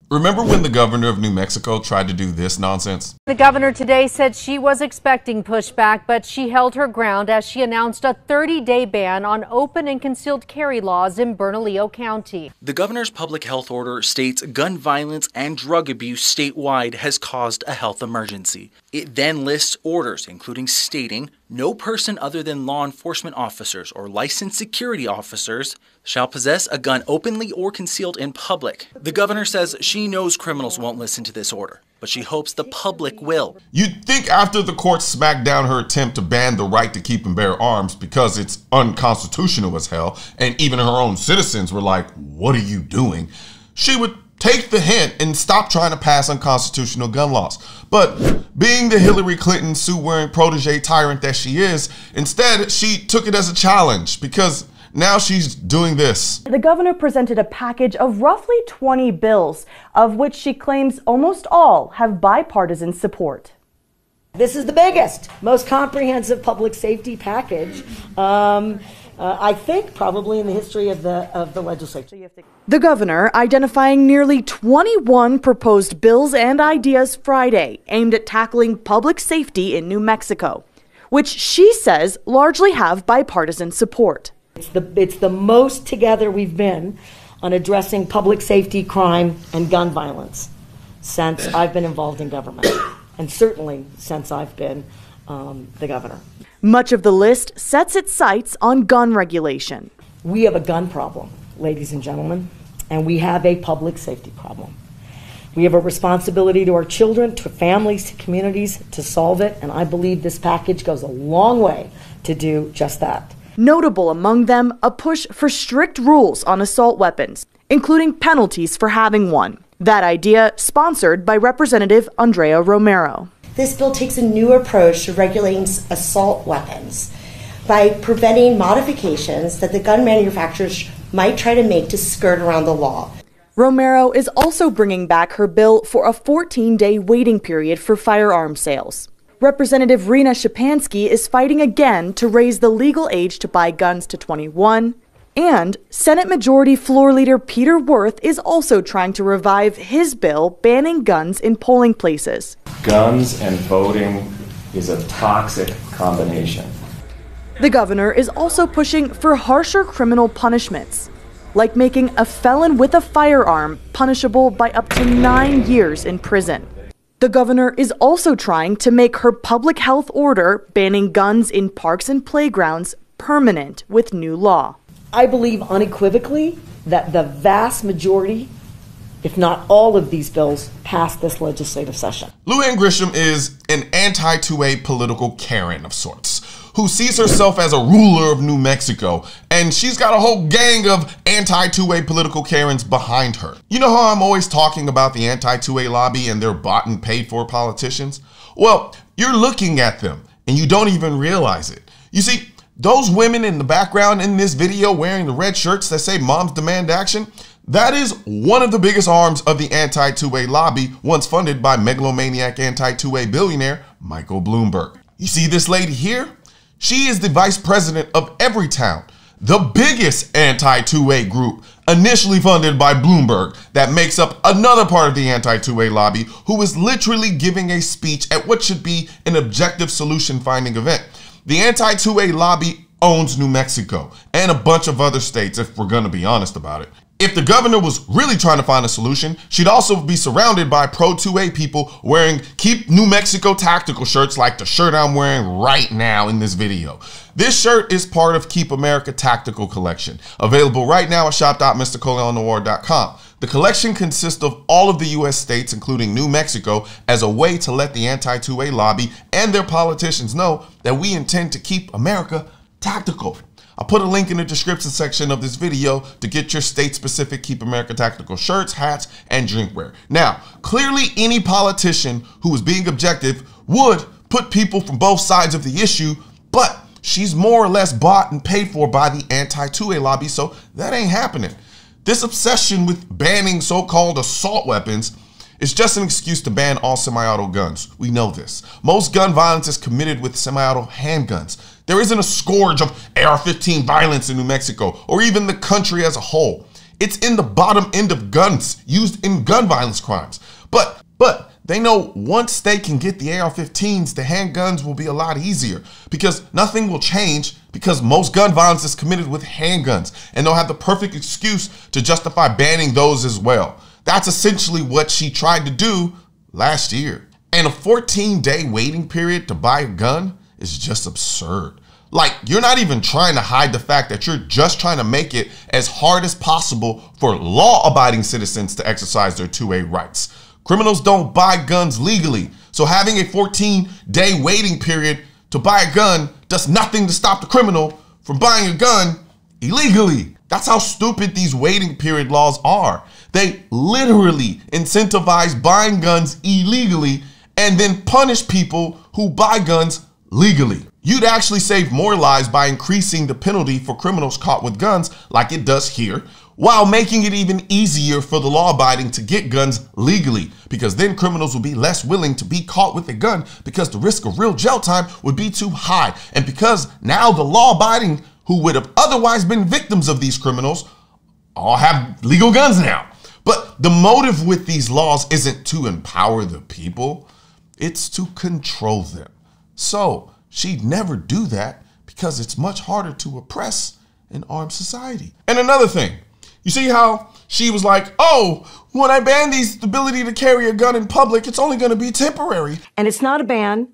Remember when the governor of New Mexico tried to do this nonsense? The governor today said she was expecting pushback, but she held her ground as she announced a 30-day ban on open and concealed carry laws in Bernalillo County. The governor's public health order states gun violence and drug abuse statewide has caused a health emergency. It then lists orders, including stating no person other than law enforcement officers or licensed security officers shall possess a gun openly or concealed in public. The governor says she knows criminals won't listen to this order, but she hopes the public will. You'd think after the court smacked down her attempt to ban the right to keep and bear arms because it's unconstitutional as hell, and even her own citizens were like, what are you doing? She would take the hint and stop trying to pass unconstitutional gun laws. But being the Hillary Clinton suit-wearing protege tyrant that she is, instead she took it as a challenge because now she's doing this. The governor presented a package of roughly 20 bills, of which she claims almost all have bipartisan support. This is the biggest, most comprehensive public safety package, I think probably in the history of the legislature. The governor identifying nearly 21 proposed bills and ideas Friday aimed at tackling public safety in New Mexico, which she says largely have bipartisan support. It's the most together we've been on addressing public safety, crime, and gun violence since I've been involved in government, and certainly since I've been the governor. Much of the list sets its sights on gun regulation. We have a gun problem, ladies and gentlemen, and we have a public safety problem. We have a responsibility to our children, to families, to communities to solve it, and I believe this package goes a long way to do just that. Notable among them, a push for strict rules on assault weapons, including penalties for having one. That idea sponsored by Representative Andrea Romero. This bill takes a new approach to regulating assault weapons by preventing modifications that the gun manufacturers might try to make to skirt around the law. Romero is also bringing back her bill for a 14-day waiting period for firearm sales. Representative Rena Shapansky is fighting again to raise the legal age to buy guns to 21. And Senate Majority Floor Leader Peter Wirth is also trying to revive his bill banning guns in polling places. Guns and voting is a toxic combination. The governor is also pushing for harsher criminal punishments, like making a felon with a firearm punishable by up to 9 years in prison. The governor is also trying to make her public health order banning guns in parks and playgrounds permanent with new law. I believe unequivocally that the vast majority, if not all of these bills, pass this legislative session. Lujan Grisham is an anti-2A political Karen of sorts, who sees herself as a ruler of New Mexico, and she's got a whole gang of anti-2A political Karens behind her. You know how I'm always talking about the anti-2A lobby and their bought and paid for politicians? Well, you're looking at them and you don't even realize it. You see, those women in the background in this video wearing the red shirts that say Moms Demand Action, that is one of the biggest arms of the anti-2A lobby, once funded by megalomaniac anti-2A billionaire Michael Bloomberg. You see this lady here? She is the vice president of Everytown, the biggest anti-2A group initially funded by Bloomberg that makes up another part of the anti-2A lobby, who is literally giving a speech at what should be an objective solution finding event. The anti-2A lobby owns New Mexico and a bunch of other states, if we're gonna be honest about it. If the governor was really trying to find a solution, she'd also be surrounded by pro-2A people wearing Keep New Mexico tactical shirts like the shirt I'm wearing right now in this video. This shirt is part of Keep America Tactical Collection, available right now at shop.mrcolionnoir.com. The collection consists of all of the U.S. states, including New Mexico, as a way to let the anti-2A lobby and their politicians know that we intend to keep America tactical. I'll put a link in the description section of this video to get your state-specific Keep America Tactical shirts, hats, and drinkware. Now, clearly any politician who is being objective would put people from both sides of the issue, but she's more or less bought and paid for by the anti-2A lobby, so that ain't happening. This obsession with banning so-called assault weapons is just an excuse to ban all semi-auto guns. We know this. Most gun violence is committed with semi-auto handguns. There isn't a scourge of AR-15 violence in New Mexico or even the country as a whole. It's in the bottom end of guns used in gun violence crimes. But they know once they can get the AR-15s, the handguns will be a lot easier because nothing will change because most gun violence is committed with handguns, and they'll have the perfect excuse to justify banning those as well. That's essentially what she tried to do last year. And a 14-day waiting period to buy a gun is just absurd. Like, you're not even trying to hide the fact that you're just trying to make it as hard as possible for law-abiding citizens to exercise their 2A rights. Criminals don't buy guns legally, so having a 14-day waiting period to buy a gun does nothing to stop the criminal from buying a gun illegally. That's how stupid these waiting period laws are. They literally incentivize buying guns illegally and then punish people who buy guns legally. You'd actually save more lives by increasing the penalty for criminals caught with guns like it does here, while making it even easier for the law-abiding to get guns legally, because then criminals will be less willing to be caught with a gun because the risk of real jail time would be too high. And because now the law-abiding who would have otherwise been victims of these criminals all have legal guns now. But the motive with these laws isn't to empower the people, it's to control them. So she'd never do that because it's much harder to oppress an armed society. And another thing, you see how she was like, oh, when I ban the ability to carry a gun in public, it's only going to be temporary. And it's not a ban.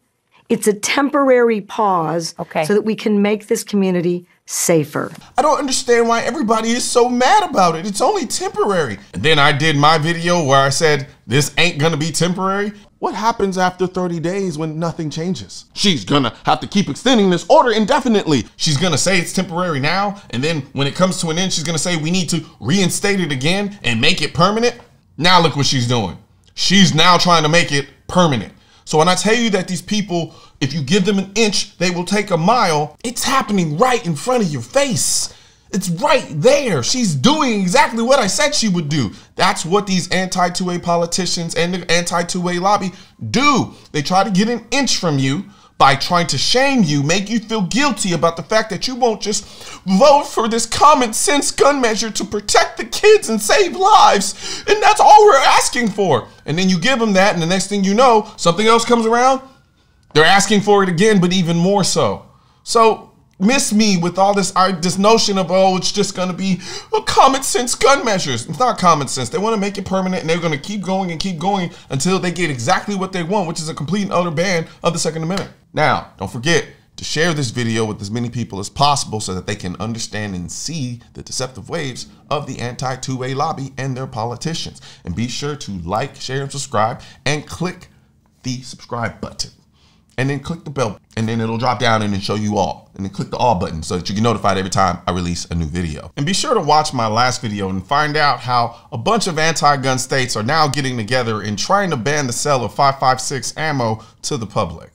It's a temporary pause so that we can make this community safer. I don't understand why everybody is so mad about it. It's only temporary. And then I did my video where I said, this ain't going to be temporary. What happens after 30 days when nothing changes? She's gonna have to keep extending this order indefinitely. She's gonna say it's temporary now, and then when it comes to an end, she's gonna say we need to reinstate it again and make it permanent. Now look what she's doing. She's now trying to make it permanent. So when I tell you that these people, if you give them an inch, they will take a mile, it's happening right in front of your face. It's right there. She's doing exactly what I said she would do. That's what these anti-2A politicians and the anti-2A lobby do. They try to get an inch from you by trying to shame you, make you feel guilty about the fact that you won't just vote for this common sense gun measure to protect the kids and save lives. And that's all we're asking for. And then you give them that, and the next thing you know, something else comes around. They're asking for it again, but even more so. So miss me with all this notion of, oh, it's just going to be a common sense gun measures. It's not common sense. They want to make it permanent, and they're going to keep going until they get exactly what they want, which is a complete and utter ban of the Second Amendment. Now, don't forget to share this video with as many people as possible so that they can understand and see the deceptive ways of the anti-2A lobby and their politicians. And be sure to like, share, and subscribe, and click the subscribe button. And then click the bell, and then it'll drop down and then show you all. And then click the all button so that you get notified every time I release a new video. And be sure to watch my last video and find out how a bunch of anti-gun states are now getting together and trying to ban the sale of .556 ammo to the public.